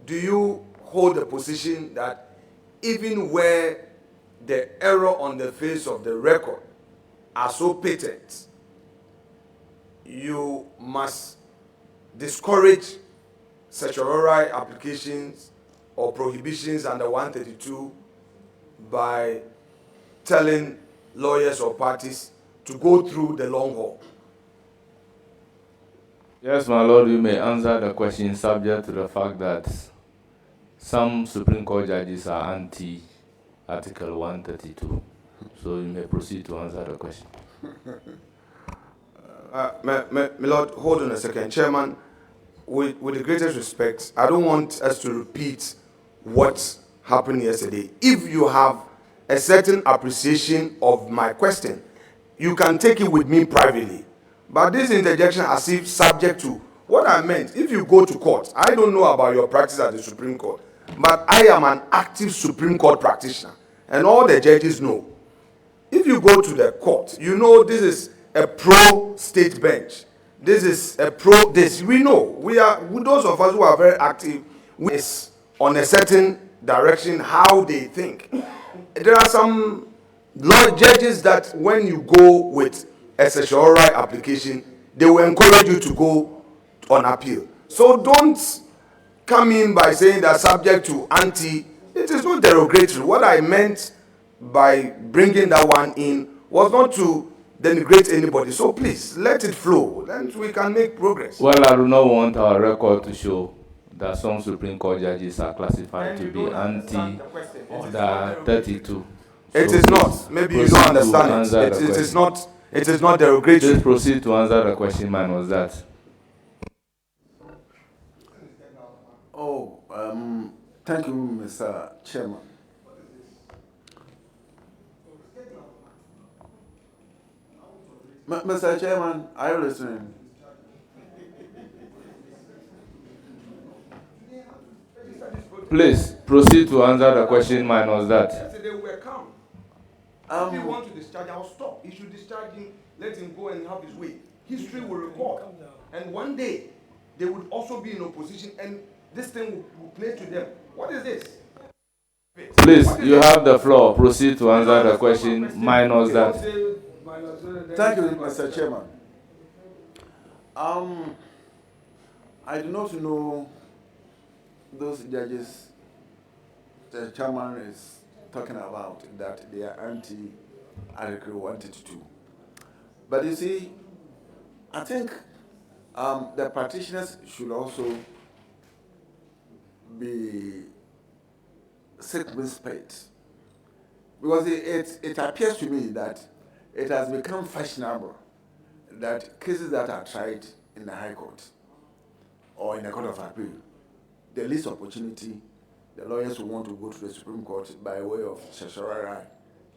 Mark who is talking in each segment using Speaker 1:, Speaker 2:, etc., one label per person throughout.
Speaker 1: you hold the position that even where the error on the face of the record are so patent, you must discourage certiorari applications or prohibitions under 132 by telling lawyers or parties to go through the long haul?
Speaker 2: Yes, my lord, you may answer the question subject to the fact that some Supreme Court judges are anti-Article 132. So you may proceed to answer the question.
Speaker 1: My lord, hold on a second. Chairman, with the greatest respect, I don't want us to repeat what happened yesterday. If you have a certain appreciation of my question, you can take it with me privately. But this interjection as if subject to what I meant. If you go to court, I don't know about your practice at the Supreme Court, but I am an active Supreme Court practitioner, and all the judges know. If you go to the court, you know this is a pro-state bench. This is a pro-this. We know. We are, those of us who are very active, we is on a certain direction how they think. There are some law judges that when you go with a certiorari application, they will encourage you to go on appeal. So don't come in by saying that subject to anti. It is not derogatory. What I meant by bringing that one in was not to denigrate anybody. So please let it flow, then we can make progress.
Speaker 2: Well, I do not want our record to show that some Supreme Court judges are classified to be anti-Order 32.
Speaker 1: It is not. Maybe you don't understand it. It is not. It is not derogatory.
Speaker 2: Just proceed to answer the question. Mine was that.
Speaker 3: Oh, thank you, Mr. Chairman. Mr. Chairman, are you listening?
Speaker 2: Please proceed to answer the question. Mine was that.
Speaker 1: Yesterday we were calm. If you want to discharge, I'll stop. You should discharge him, let him go and have his way. History will record. And one day, they would also be in opposition and this thing will play to them. What is this?
Speaker 2: Please, you have the floor. Proceed to answer the question. Mine was that.
Speaker 3: Thank you, Mr. Chairman. I do not know those judges the chairman is talking about, that they are anti-Article 132. But you see, I think the practitioners should also be circumspect, because it appears to me that it has become fashionable that cases that are tried in the High Court or in the Court of Appeal, the least opportunity, the lawyers will want to go to the Supreme Court by way of certiorari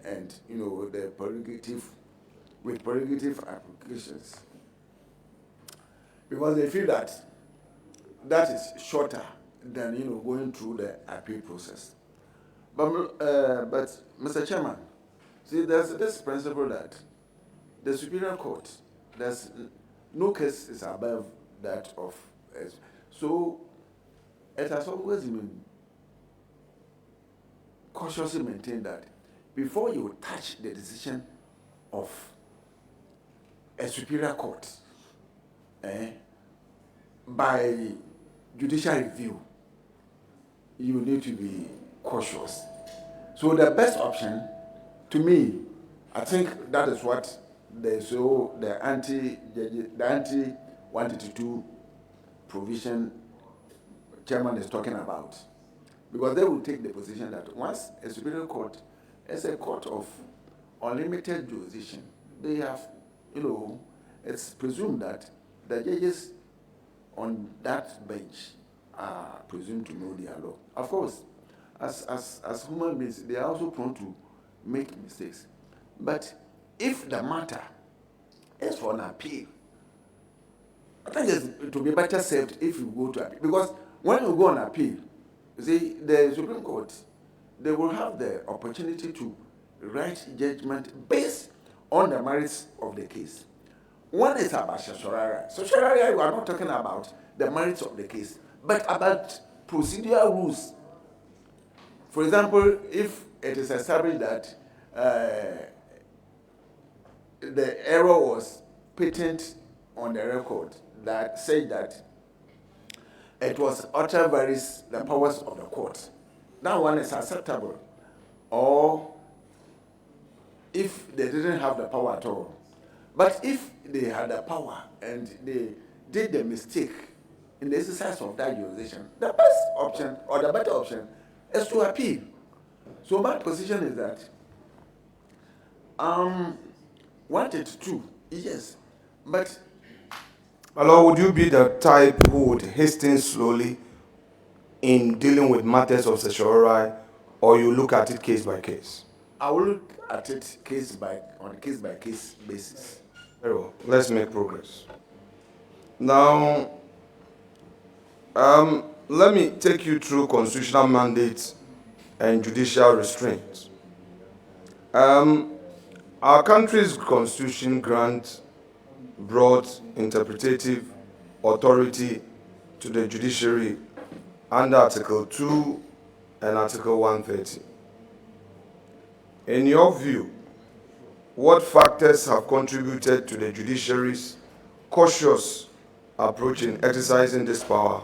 Speaker 3: and, the prerogative applications, because they feel that that is shorter than going through the appeal process. But Mr. Chairman, see, there's this principle that the Superior Court, there's no case is above that of. So it has always been cautiously maintained that before you touch the decision of a Superior Court by judicial review, you need to be cautious. So the best option, to me, I think that is what the anti-132 provision chairman is talking about, because they will take the position that once a Superior Court is a court of unlimited jurisdiction, they have, it's presumed that the judges on that bench are presumed to know their law. Of course, as human beings, they are also prone to make mistakes. But if the matter is for an appeal, I think it will be better served if you go to appeal. Because when you go on appeal, you see, the Supreme Court, they will have the opportunity to write judgment based on the merits of the case. One is about certiorari. Certiorari, we are not talking about the merits of the case, but about procedural rules. For example, if it is established that the error was patent on the record that said that it was uttered varies the powers of the court, that one is acceptable. Or if they didn't have the power at all. But if they had the power and they did the mistake in the exercise of that jurisdiction, the best option or the better option is to appeal. So my position is that 182, yes, but
Speaker 1: My Lord, would you be the type who would hasten slowly in dealing with matters of certiorari, or you look at it case by case?
Speaker 3: I will look at it on a case by case basis.
Speaker 1: Very well. Let's make progress. Now, let me take you through constitutional mandates and judicial restraints. Our country's constitution grants broad interpretative authority to the judiciary under Article 2 and Article 130. In your view, what factors have contributed to the judiciary's cautious approach in exercising this power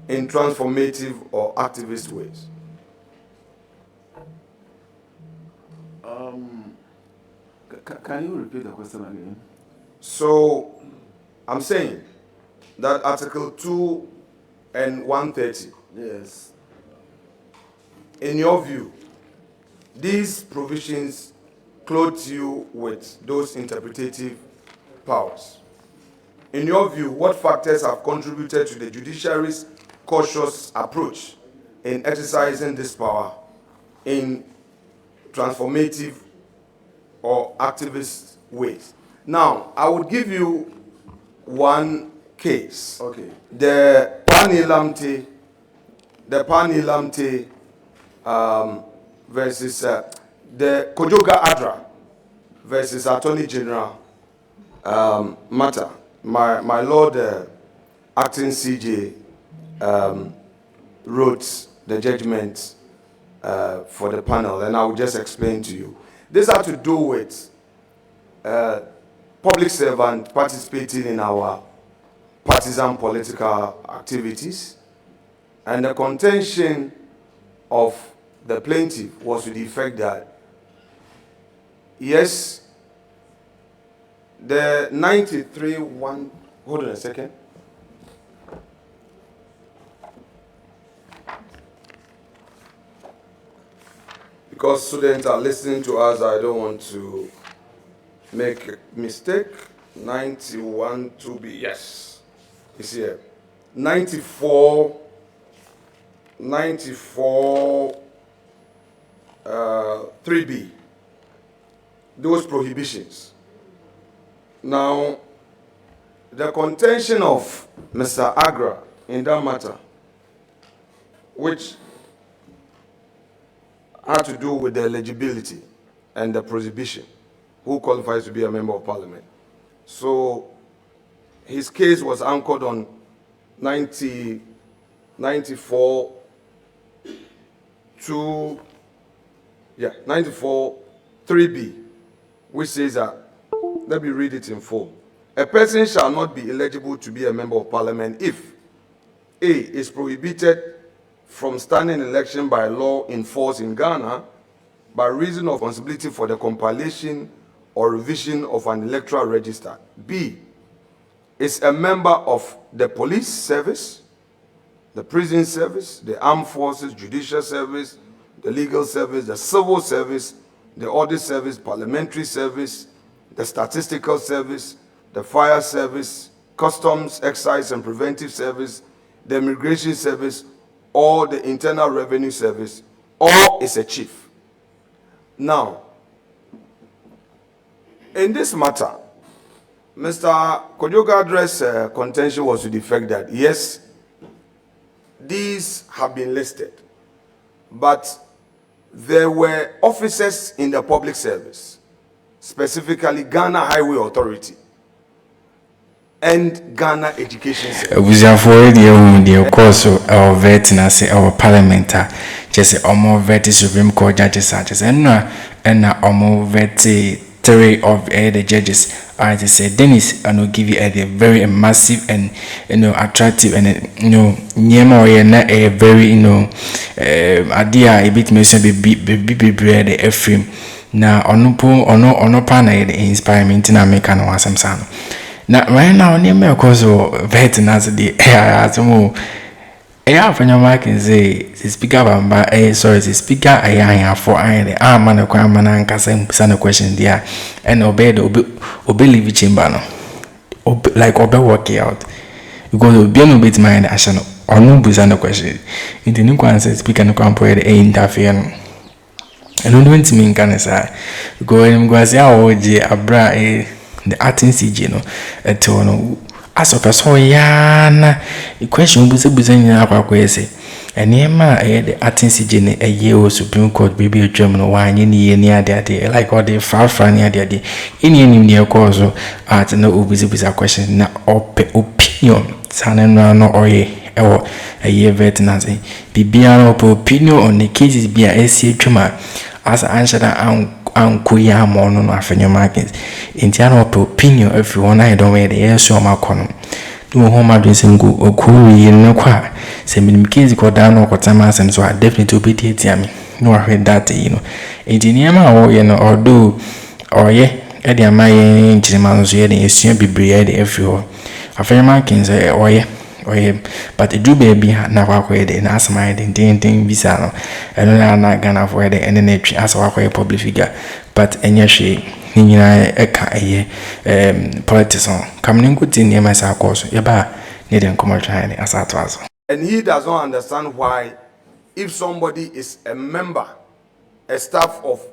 Speaker 1: in transformative or activist ways?
Speaker 3: Can you repeat the question again?
Speaker 1: So, I'm saying that Article 2 and 130,
Speaker 3: Yes.
Speaker 1: in your view, these provisions clothe you with those interpretative powers. In your view, what factors have contributed to the judiciary's cautious approach in exercising this power in transformative or activist ways? Now, I would give you one case.
Speaker 3: Okay.
Speaker 1: The Panilamte versus the Kojoga Adra versus Attorney General matter. My Lord Acting CJ wrote the judgment for the panel, and I will just explain to you. This had to do with public servant participating in our partisan political activities, and the contention of the plaintiff was to the effect that, yes, the 93-1, hold on a second. Because students are listening to us, I don't want to make a mistake. 91 to be, yes, it's here. 94, 3B, those prohibitions. Now, the contention of Mr. Agra in that matter, which had to do with the eligibility and the prohibition, who qualifies to be a member of parliament. So his case was anchored on 94 3B, which says that, let me read it in full. A person shall not be eligible to be a member of parliament if A, is prohibited from standing election by law in force in Ghana by reason of responsibility for the compilation or revision of an electoral register. B, is a member of the police service, the prison service, the armed forces, judicial service, the legal service, the civil service, the audit service, parliamentary service, the statistical service, the fire service, customs, excise and preventive service, the immigration service, or the internal revenue service, or is a chief. Now, in this matter, Mr. Kojoga Adra's contention was to the fact that, yes, these have been listed, but there were officers in the public service, specifically Ghana Highway Authority, and Ghana education system.
Speaker 4: We have already of course our vet na say our parliamentar just almost vet Supreme Court judges such and almost vet 3 of the judges. I just say Dennis, I will give you a very massive and attractive and a very idea a bit maybe the FM. Now ono pana inspire me to make an awesome sound. Now right now near cause vet as the air Out-Afenyo mark and say the speaker the speaker I for the man and Kasa question there and obey leave chamber like obey work out because obey no bit mind action or no busana question in the new answer speaker no can put interfere and no doing to me can say go and go say abra the acting CG no etono as of us yana question buza akwa kwese enema the acting CG a year Supreme Court baby German one ni ade like all the far near ade in near cause at no buza question na opinion sanan no oye ewo a year veterancy bibia opinion on the cases be a twema as answer ankuya mono no Afenyo markets intiano opinion everyone I don't wear the air so ma kono no home address ngo okuri no kwa se minimikezi ko down no kwatama asem so definitely obedient me no heard that engineer ma wo ye no although oye e dey amaye njima so ye dey esua bibre dey everywhere Afenyo markets oye but it do baby na kwa kwede na asma den visa no eno na Ghana for the NNH as wa kwa public figure but enya hwe ni nyina eka politics on kamne nkuti ni ma sa course ye ba ne den commercial as atwazo.
Speaker 1: And he does not understand why if somebody is a member, a staff of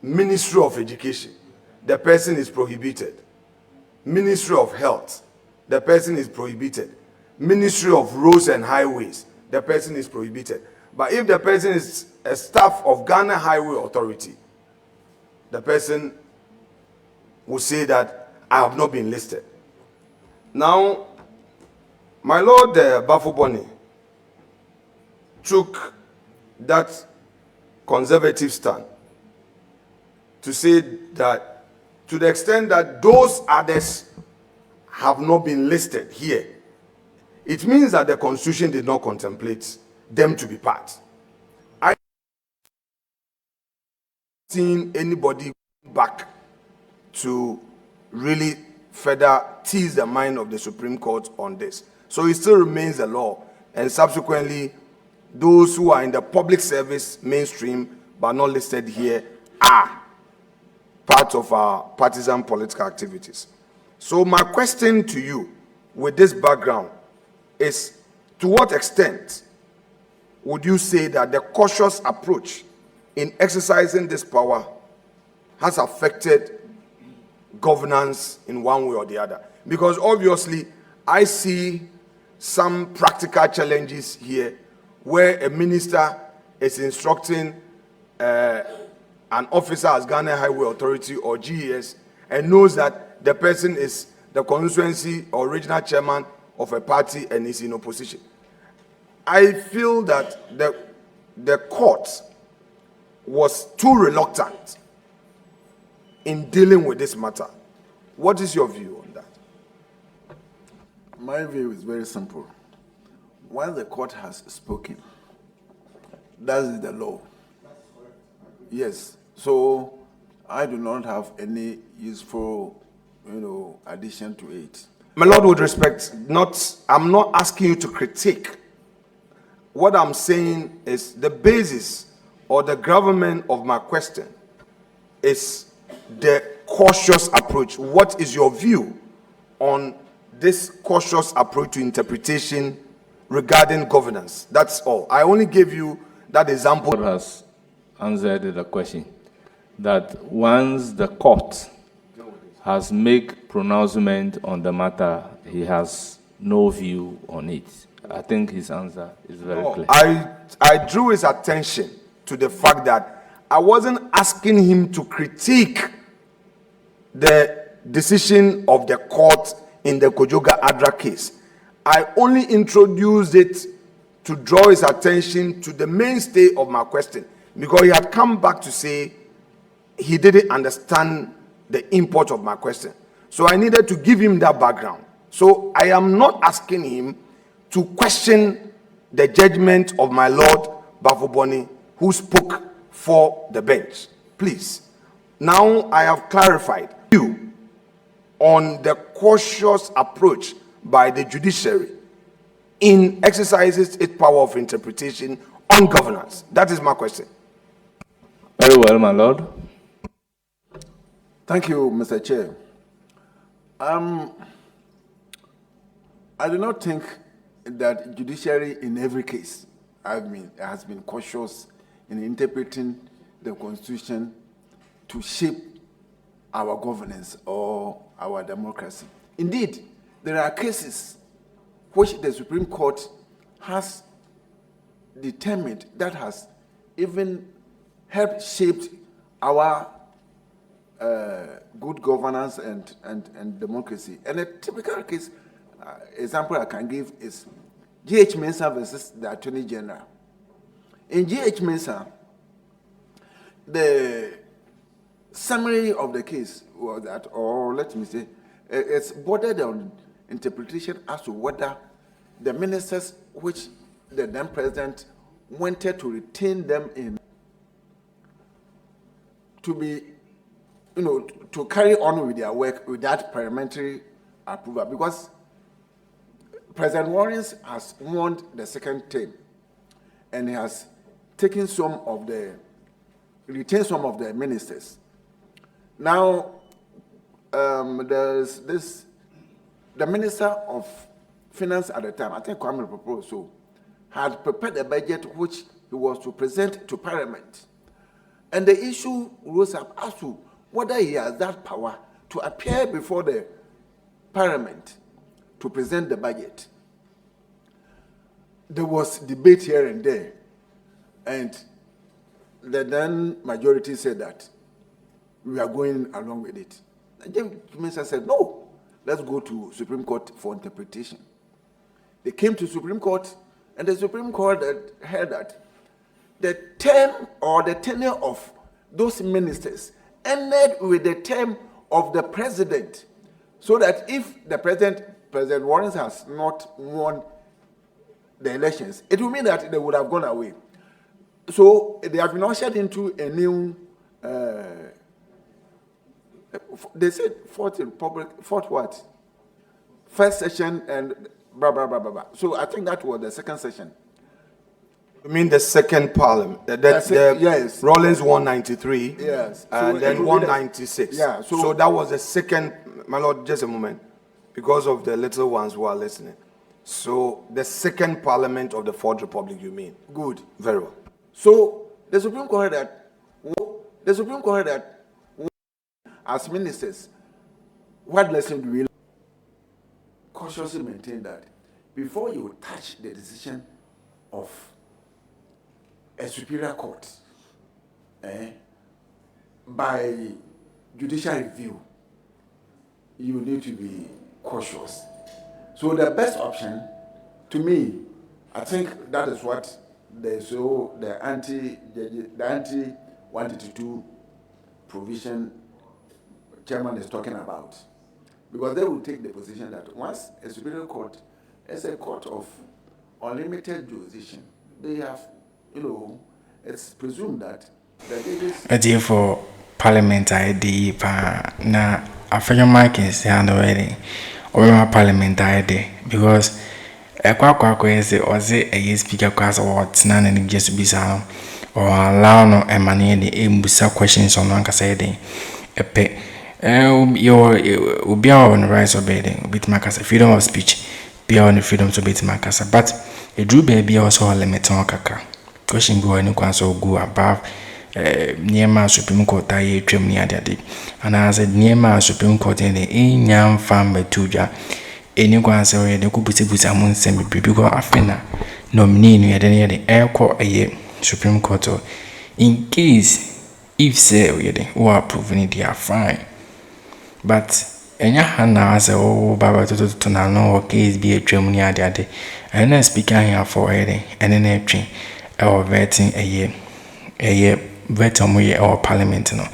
Speaker 1: Ministry of Education, the person is prohibited. Ministry of Health, the person is prohibited. Ministry of Roads and Highways, the person is prohibited. But if the person is a staff of Ghana Highway Authority, the person will say that I have not been listed. Now, my Lord Bafuboni took that conservative stand to say that to the extent that those others have not been listed here, it means that the Constitution did not contemplate them to be part. I haven't seen anybody back to really further tease the mind of the Supreme Court on this. So it still remains the law. And subsequently, those who are in the public service mainstream but not listed here are part of our partisan political activities. So my question to you with this background is, to what extent would you say that the cautious approach in exercising this power has affected governance in one way or the other? Because obviously, I see some practical challenges here where a minister is instructing an officer as Ghana Highway Authority or GES and knows that the person is the constituency or regional chairman of a party and is in opposition. I feel that the court was too reluctant in dealing with this matter. What is your view on that?
Speaker 3: My view is very simple. Once the court has spoken, that is the law. Yes. So I do not have any useful, addition to it.
Speaker 1: My Lord, with respect, I'm not asking you to critique. What I'm saying is the basis or the gravamen of my question is the cautious approach. What is your view on this cautious approach to interpretation regarding governance? That's all. I only gave you that example.
Speaker 2: God has answered the question that once the court has made pronouncement on the matter, he has no view on it. I think his answer is very clear.
Speaker 1: I drew his attention to the fact that I wasn't asking him to critique the decision of the court in the Kojoga Adra case. I only introduced it to draw his attention to the mainstay of my question, because he had come back to say he didn't understand the import of my question. So I needed to give him that background. So I am not asking him to question the judgment of my Lord Bafoboni, who spoke for the bench. Please. Now I have clarified you on the cautious approach by the judiciary in exercises its power of interpretation on governance. That is my question.
Speaker 2: Very well, my lord.
Speaker 3: Thank you, Mr. Chair. I do not think that judiciary in every case has been cautious in interpreting the Constitution to shape our governance or our democracy. Indeed, there are cases which the Supreme Court has determined that has even helped shape our good governance and democracy. And a typical case, example I can give is G.H. Mensah versus the Attorney General. In G.H. Mensah, the summary of the case was that, or let me say, it's bordered on interpretation as to whether the ministers which the then president wanted to retain them in to be, to carry on with their work without parliamentary approval, because President Warren has won the second term and he has taken retained some of the ministers. Now, there's the Minister of Finance at the time, I think Kwame Poposo, had prepared a budget which he was to present to Parliament. And the issue rose up as to whether he has that power to appear before the Parliament to present the budget. There was debate here and there, and the then majority said that we are going along with it. And James Minister said, no, let's go to Supreme Court for interpretation. They came to Supreme Court, and the Supreme Court held that the term or the tenure of those ministers ended with the term of the president, so that if the President Warren has not won the elections, it will mean that they would have gone away. So they have been ushered into a new, they said fourth what? First session and blah, blah, blah, blah, blah. So I think that was the second session.
Speaker 1: You mean the second parliament?
Speaker 3: Yes.
Speaker 1: Rollins 193.
Speaker 3: Yes.
Speaker 1: And then 196.
Speaker 3: Yeah.
Speaker 1: So that was the second, my lord, just a moment, because of the little ones who are listening. So the second parliament of the Fourth Republic, you mean?
Speaker 3: Good.
Speaker 1: Very well.
Speaker 3: So the Supreme Court heard that as ministers, what lesson do we learn? Cautiously maintain that before you touch the decision of a superior court by judicial review, you need to be cautious. So the best option, to me, I think that is what the anti-182 provision chairman is talking about, because they will take the position that once a superior court is a court of unlimited jurisdiction, they have, it's presumed that the judges.
Speaker 4: For Parliament ID, na Afenyo markings handle already. Or my Parliament ID, because a quack is a speaker class or what's none and just be sound or allow no emanate the imbusa questions on one cassade. A pay you be on the rise of bedding with Macassa freedom of speech, be on the freedom to beat Macassa, but a drew baby also a limit on caca. Question go and you so go above near my Supreme Court. I trim near daddy, and I said near my Supreme Court in the young farm by Tuja. Any one say the Kubuti among semi because Afena nominee near the air court a year Supreme Court. In case if say we are proving it, they are fine. But enya hana ase o baba to na no case bi atwam ni ade and na speaker here for heading and then etwe our vetting eye vet omo ye our parliament no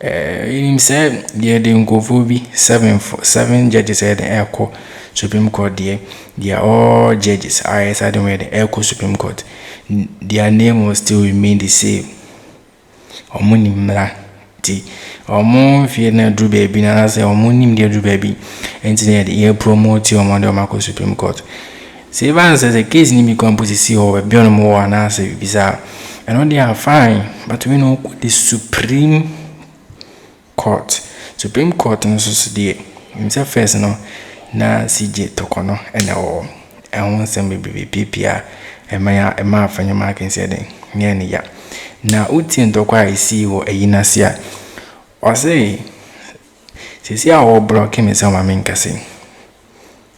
Speaker 4: him say there dey nkofo bi 7 judges at the Echo Supreme Court there. They are all judges. I said them at the Echo Supreme Court. Their name will still remain the same. Omuni mla ti. Omo fie na do baby na say omuni dey do baby. Enti dey e promote omo dey Mako Supreme Court. Say ban says a case ni mi composisi o be on mo na say bisa. And they are fine, but we know the Supreme Court. Supreme Court no so dey. Himself first no na CJ tokono ene o ehun sem bebe PPA ema afenyo marking say den nye ne ya na uti ndokwa isi wo eyinasia o say sisi a o block me say ma menkase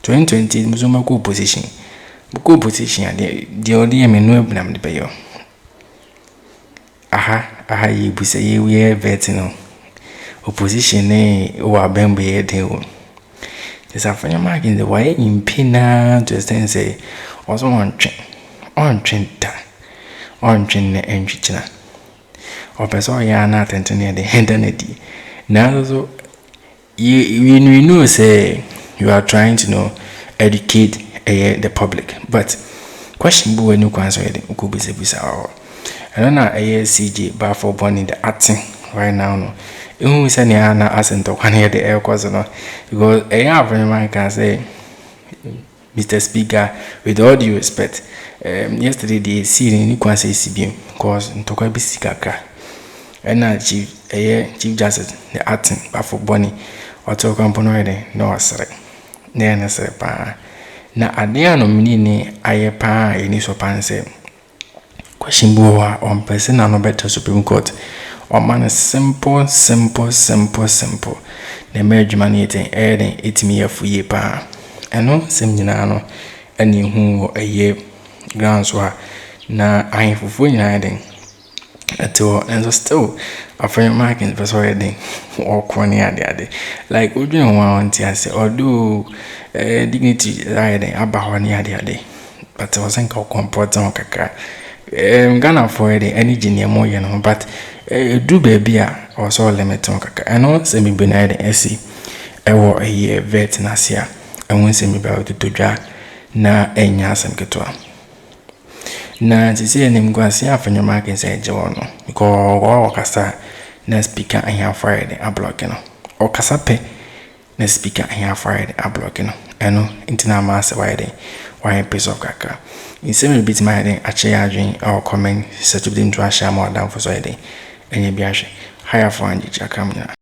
Speaker 4: 2020 muzuma ku position de odi me no ebunam de beyo aha yi bu say we vet no opposition ne o abembe ye de o this Alpha marking the way in Pina to say also on train the entry china. Or person ya not near the identity. Now so you know say you are trying to educate the public, but question bu when you answer it could be say I don't know CJ but for born the acting right now no. Who is any other accent or one here the air cause no because a man can say Mr. Speaker with all due respect yesterday the scene you can say CBM cause to quite be sikaka and chief justice the acting but for Bonnie or to company no sorry then say pa na adea no mini aye pa any so pan say question boa on person no better Supreme Court. Or man is simple. The marriage money adding 8 me for ye pa. And no sim no any who a year grounds were na I for adding at all and so still a friend marking for wedding or corny addy. Like would you want to say or do dignity riding about one yaddy. But I wasn't called comfort on kaka. Gonna avoid any genius more, but do baby also limit on kaka. I know semi benign essay. I wore a year vet nasia. I won't semi about to draw na enya some ketwa. Na to see him go see after your mark inside Jono because or cassa na speaker and here Friday a blocking or casape na speaker and here Friday a blocking. I know internal mass why piece of kaka. In same bit my head, a chair drink or comment, such a bit to a sham or down for so a day. And you be higher for Akroma.